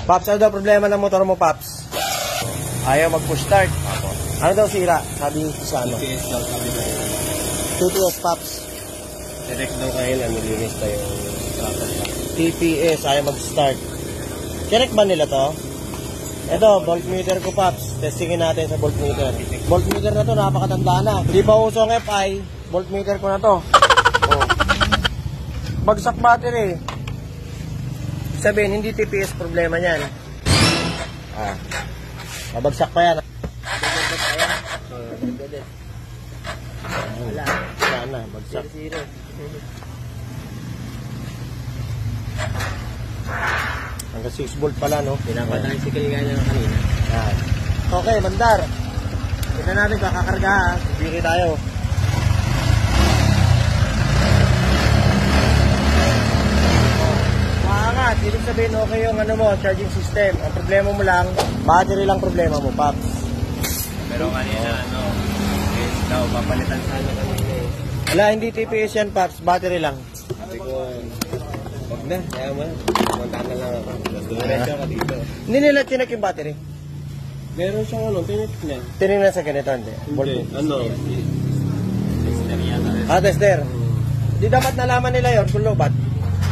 Paps, ano daw problema ng motor mo, Paps? Ayaw mag-push start. Ano daw sira? Sabi sa ano? TPS daw, sabi ko. 2TS, Paps. Direct daw kayo lang, nilinis tayo yung trapper pa. TPS, ayaw mag-start. Correct ba nila to? Ito, voltmeter ko, Paps. Testingin natin sa voltmeter. Voltmeter na to, napakatanda na. Hindi pa uso ang FI, voltmeter ko na to. Oh. Bagsak battery. Sabihin, hindi TPS problema niyan. Mabagsak pa yan. Wala na, bagsak. Hanggang 6 volt pala, no? Pinapatasikal nga lang kanina. Yan. Okay, bandar. Tignan natin, kakakarga ha. Bigay tayo. Maangat. Ibig sabihin, okay yung ano mo, charging system. Ang problema mo lang, battery lang problema mo, Paps. Pero kanina, TPS daw, papalitan sana kanina eh. Wala, hindi TPS yan, Paps. Battery lang. Sabi ko, wag na, kaya mo. Pumunta na lang ako. Diretso ka dito. Hindi nila tinek yung battery. Meron siyang tinik niya. Tinignan sa ganito, hindi. Tester yata. Tester. Di dapat nalaman nila yun kung lobat.